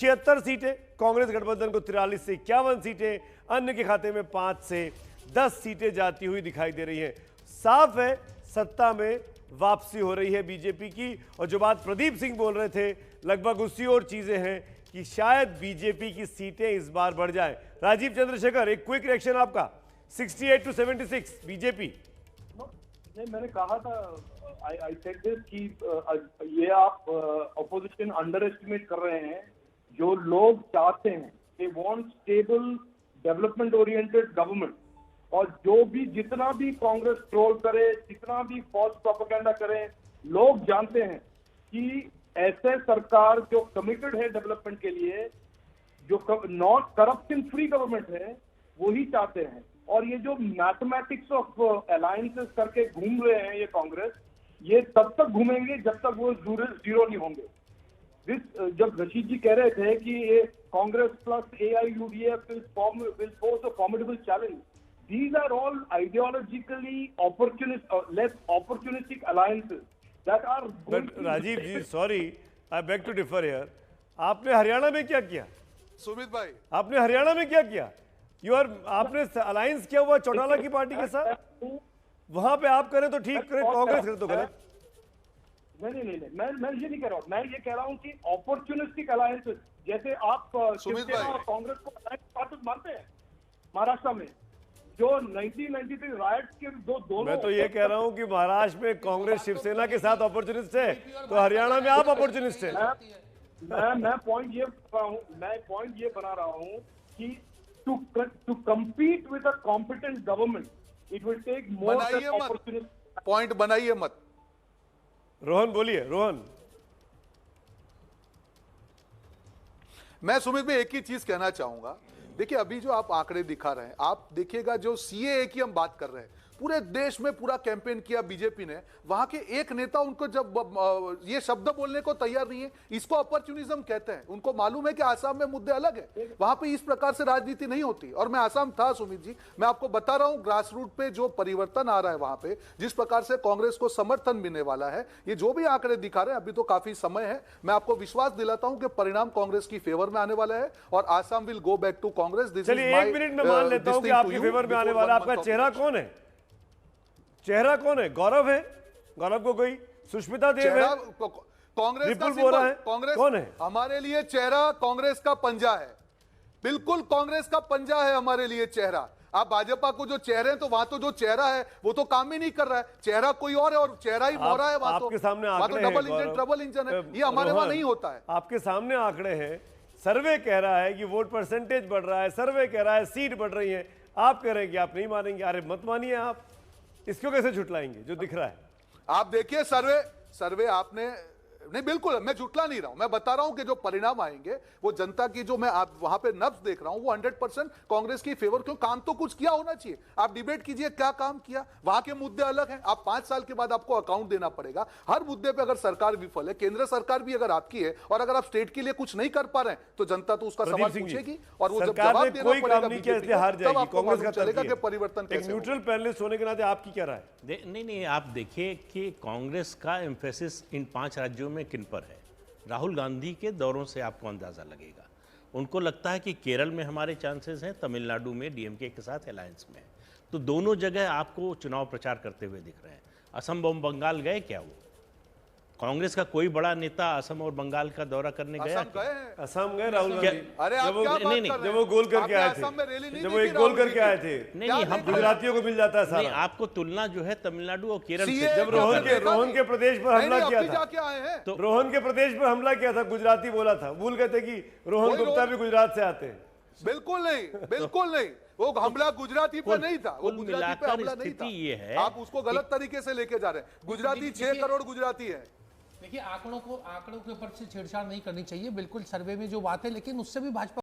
76 सीटें, कांग्रेस गठबंधन को 43 से 51 सीटें, अन्य के खाते में 5 से 10 सीटें जाती हुई दिखाई दे रही हैं। साफ है सत्ता में वापसी हो रही है बीजेपी की। और जो बात प्रदीप सिंह बोल रहे थे लगभग उसी और चीजें हैं कि शायद बीजेपी की सीटें इस बार बढ़ जाए। राजीव चंद्रशेखर, एक क्विक रिएक्शन आपका। 68 to 76 बीजेपी। नहीं, मैंने कहा था आई सेड दिस कि ये आप अपोजिशन अंडर एस्टिमेट कर रहे हैं। जो लोग चाहते हैं, they want stable development oriented government, और जो भी जितना भी कांग्रेस ट्रोल करे, जितना भी फॉल्स प्रोपेगेंडा करे, लोग जानते हैं कि ऐसे सरकार जो कमिटेड है डेवलपमेंट के लिए, जो नॉट करप्शन फ्री गवर्नमेंट है, वो ही चाहते हैं। और ये जो मैथमेटिक्स ऑफ अलायंसेस करके घूम रहे हैं ये कांग्रेस, ये तब तक घूमेंगे जब तक वो जीरो नहीं होंगे। जब रशीद जी कह रहे थे कि ये Congress plus AIUDF will pose a formidable challenge, these are all ideologically less opportunistic alliances that are going but Rajiv ji, sorry, I beg to differ here. आपने हरियाणा में क्या किया? सुमित भाई, आपने हरियाणा में क्या किया? आपने अलायंस किया हुआ चौटाला की पार्टी के साथ। वहां पे आप करें तो ठीक करें, कांग्रेस करे तो गलत। नहीं, मैं ये नहीं कह रहा हूँ। मैं ये कह रहा हूँ कि अपॉर्चुनिस्टिक अलायंसेस, जैसे आप शिवसेना और कांग्रेस को अलायंस पार्टनर मानते हैं महाराष्ट्र में, जो 1993 राइट्स के दोनों। मैं तो ये कह रहा हूँ कि महाराष्ट्र में कांग्रेस शिवसेना के साथ अपॉर्चुनिस्ट है, तो हरियाणा में आप अपॉर्चुनिस्ट है। मैं पॉइंट ये बना रहा हूँ कि to compete with a competent government, it will take more than opportunity. Point बनाइए मत। रोहन बोलिए, रोहन। मैं सुमित में एक ही चीज कहना चाहूंगा। देखिए, अभी जो आप आंकड़े दिखा रहे हैं, आप देखिएगा जो CAA की हम बात कर रहे हैं, पूरे देश में पूरा कैंपेन किया बीजेपी ने। वहां के एक नेता उनको जब ये शब्द बोलने को तैयार नहीं है, इसको अपॉर्चुनिज्म कहते हैं। उनको मालूम है कि आसाम में मुद्दे अलग है, वहां पे इस प्रकार से राजनीति नहीं होती। और मैं आसाम था सुमित जी, मैं आपको बता रहा हूं ग्रास रूट पे जो परिवर्तन आ रहा है वहां पे, जिस प्रकार से कांग्रेस को समर्थन मिलने वाला है, ये जो भी आंकड़े दिखा रहे हैं, अभी तो काफी समय है। मैं आपको विश्वास दिलाता हूं कि परिणाम कांग्रेस की फेवर में आने वाला है और Assam will go back to Congress. चलिए 1 मिनट में मान लेता हूं कि आपके फेवर में आने वाला। आपका चेहरा कौन है? चेहरा कौन है? गौरव है? गौरव को कोई सुष्मिता देव है? कांग्रेस का बोल रहा है? कांग्रेस कौन है? हमारे लिए चेहरा कांग्रेस का पंजा है। बिल्कुल कांग्रेस का पंजा है हमारे लिए चेहरा। आप भाजपा को जो चेहरे हैं, तो वहां तो जो चेहरा है वो तो काम ही नहीं कर रहा है। चेहरा कोई और है और चेहरा ही मोहरा है वहां। आपके सामने वहां तो आंकड़े डबल हैं, इंजन ट्रबल इंजन है। ये हमारे वहां नहीं होता है। आपके सामने आंकड़े हैं। सर्वे कह रहा है कि वोट परसेंटेज बढ़ रहा है, सर्वे कह रहा है सीट बढ़ रही है। आप कह रहे हैं कि आप नहीं मानेंगे। अरे मत मानिए, आप इसको कैसे झुटलाएंगे जो दिख रहा है? आप देखिए सर्वे आपने नहीं, बिल्कुल मैं झुटला नहीं रहा हूं। मैं बता रहा हूं कि जो परिणाम आएंगे वो जनता की, जो मैं आप वहां पे नब्ज देख रहा हूं, वो 100% कांग्रेस की फेवर। क्यों? काम तो कुछ किया होना चाहिए। आप डिबेट कीजिए क्या काम किया। वहां के मुद्दे अलग हैं। आप 5 साल के बाद आपको अकाउंट देना पड़ेगा हर मुद्दे पे। अगर सरकार विफल है, केंद्र सरकार भी अगर आपकी है, और अगर आप स्टेट के लिए कुछ नहीं कर पा रहे हैं, तो जनता तो उसका सवाल पूछेगी और वो जब जवाब देना पड़ेगा तब आपको चलेगा कि परिवर्तन कैसे। न्यूट्रल पैनलिस्ट होने के नाते आपकी क्या राय? नहीं, आप देखिए कि कांग्रेस का एम्फेसिस इन 5 राज्यों में किन पर है। राहुल गांधी के दौरों से आपको अंदाजा लगेगा। उनको लगता है कि केरल में हमारे चांसेस हैं, तमिलनाडु में DMK के साथ अलायंस में। तो दोनों जगह आपको चुनाव प्रचार करते हुए दिख रहे हैं। असम और बंगाल गए क्या? वो कांग्रेस का कोई बड़ा नेता असम और बंगाल का दौरा करने गया? असम गए राहुल गांधी। अरे आप क्या बात कर रहे हैं? जब वो गोल करके आए थे, जब वो एक गोल करके आए थे। नहीं, हम गुजरातियों को मिल जाता है सारा। आपको तुलना जो है तमिलनाडु और केरल से। जब रोहन के प्रदेश पर हमला किया था, जाके आए हैं तो रोहन के प्रदेश पर हमला किया था, गुजराती बोला था। भूल गए थे कि रोहन गुप्ता भी गुजरात से आते हैं। बिल्कुल नहीं, बिल्कुल नहीं। वो हमला गुजराती पे नहीं था, वो गुजराती पे हमला नहीं था। ये है, आप उसको गलत तरीके से लेके जा रहे हैं। गुजराती 6 करोड़ गुजराती है। देखिए, आंकड़ों के ऊपर से छेड़छाड़ नहीं करनी चाहिए। बिल्कुल सर्वे में जो बात है, लेकिन उससे भी भाजपा